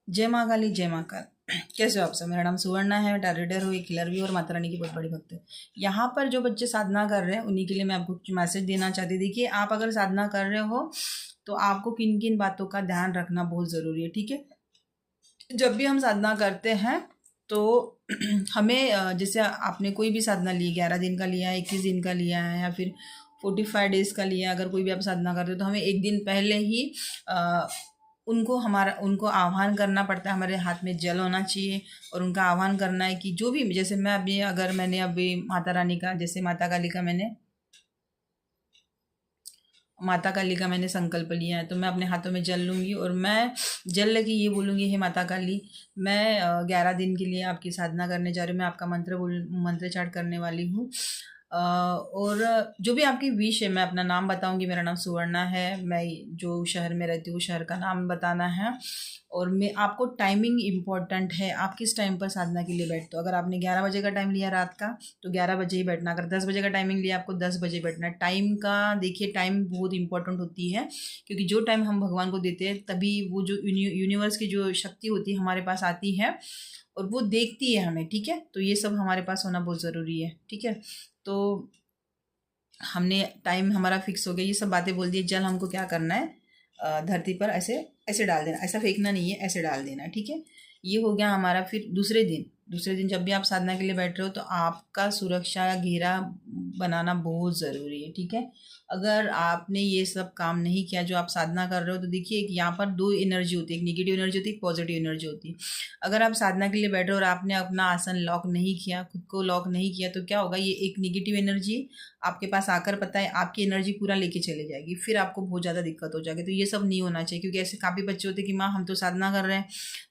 जय माँ काली, जय माँ काल। कैसे हो आप सब? मेरा नाम सुवर्णा है, मैं टैरोट हूँ, एक हीलर भी और माता रानी की बहुत बड़ी भक्त है। यहाँ पर जो बच्चे साधना कर रहे हैं उन्हीं के लिए मैं आपको कुछ मैसेज देना चाहती थी कि आप अगर साधना कर रहे हो तो आपको किन किन बातों का ध्यान रखना बहुत ज़रूरी है। ठीक है, जब भी हम साधना करते हैं तो हमें जैसे आपने कोई भी साधना ली, 11 दिन का लिया है, 21 दिन का लिया है, या फिर 45 डेज़ का लिया है, अगर कोई भी आप साधना करते हो तो हमें एक दिन पहले ही उनको आह्वान करना पड़ता है। हमारे हाथ में जल होना चाहिए और उनका आह्वान करना है कि जो भी, जैसे मैंने अभी माता रानी का, जैसे माता काली का मैंने संकल्प लिया है, तो मैं अपने हाथों में जल लूँगी और मैं जल लेके ये बोलूँगी, हे माता काली, मैं 11 दिन के लिए आपकी साधना करने जा रही हूँ, मैं आपका मंत्र चाट करने वाली हूँ। और जो भी आपकी विश है, मैं अपना नाम बताऊंगी। मेरा नाम सुवर्णा है, मैं जो शहर में रहती हूँ शहर का नाम बताना है। और मैं आपको, टाइमिंग इम्पॉर्टेंट है, आप किस टाइम पर साधना के लिए बैठते हो। अगर आपने 11 बजे का टाइम लिया रात का तो 11 बजे ही बैठना। अगर 10 बजे का टाइमिंग लिया आपको 10 बजे बैठना। टाइम का देखिए, टाइम बहुत इंपॉर्टेंट होती है, क्योंकि जो टाइम हम भगवान को देते हैं तभी वो जो यूनिवर्स की जो शक्ति होती है हमारे पास आती है और वो देखती है हमें। ठीक है, तो ये सब हमारे पास होना बहुत ज़रूरी है। ठीक है, तो हमने टाइम हमारा फिक्स हो गया, ये सब बातें बोल दी। जल हमको क्या करना है, धरती पर ऐसे ऐसे डाल देना, ऐसा फेंकना नहीं है, ऐसे डाल देना। ठीक है, ये हो गया हमारा। फिर दूसरे दिन जब भी आप साधना के लिए बैठ रहे हो तो आपका सुरक्षा घेरा बनाना बहुत ज़रूरी है। ठीक है, अगर आपने ये सब काम नहीं किया जो आप साधना कर रहे हो, तो देखिए यहाँ पर दो एनर्जी होती है, एक निगेटिव एनर्जी होती है, एक पॉजिटिव एनर्जी होती है। अगर आप साधना के लिए बैठ रहे हो और आपने अपना आसन लॉक नहीं किया, खुद को लॉक नहीं किया, तो क्या होगा, ये एक निगेटिव एनर्जी आपके पास आकर, पता है, आपकी एनर्जी पूरा लेके चले जाएगी, फिर आपको बहुत ज़्यादा दिक्कत हो जाएगी। तो ये सब नहीं होना चाहिए, क्योंकि ऐसे काफ़ी बच्चे होते हैं कि माँ हम तो साधना कर रहे हैं,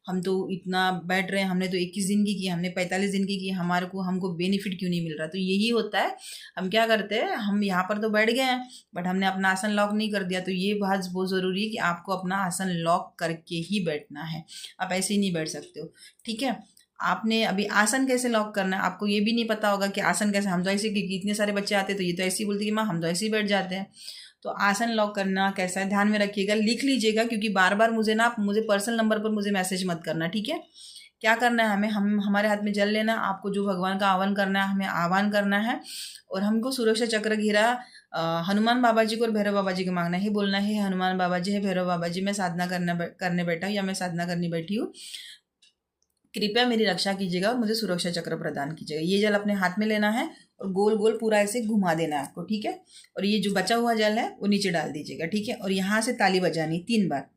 हम तो इतना बैठ रहे हैं, हमने तो 21 दिन की हमने 45 दिन की हमको बेनिफिट क्यों नहीं मिल रहा। तो यही होता है, हम क्या करते हैं, हम यहाँ पर तो बैठ गए हैं बट हमने अपना आसन लॉक नहीं कर दिया। तो ये बात बहुत ज़रूरी है कि आपको अपना आसन लॉक करके ही बैठना है, आप ऐसे ही नहीं बैठ सकते हो। ठीक है, आपने अभी आसन कैसे लॉक करना है, आपको ये भी नहीं पता होगा कि आसन कैसे। हम तो ऐसे, क्योंकि इतने सारे बच्चे आते हैं तो ये तो ऐसे ही बोलते कि माँ हम तो ऐसे ही बैठ जाते हैं। तो आसन लॉक करना कैसा है, ध्यान में रखिएगा, लिख लीजिएगा, क्योंकि बार बार मुझे पर्सनल नंबर पर मुझे मैसेज मत करना। ठीक है, क्या करना है, हमारे हाथ में जल लेना, आपको जो भगवान का आह्वान करना है हमें आह्वान करना है, और हमको सुरक्षा चक्र घेरा हनुमान बाबा जी को और भैरव बाबा जी को मांगना है, बोलना है हनुमान बाबा जी, है भैरव बाबा जी, मैं साधना करने बैठा हूँ या मैं साधना करने बैठी हूँ, कृपया मेरी रक्षा कीजिएगा और मुझे सुरक्षा चक्र प्रदान कीजिएगा। ये जल अपने हाथ में लेना है और गोल गोल पूरा ऐसे घुमा देना है आपको। ठीक है, और ये जो बचा हुआ जल है वो नीचे डाल दीजिएगा। ठीक है, और यहाँ से ताली बजानी 3 बार।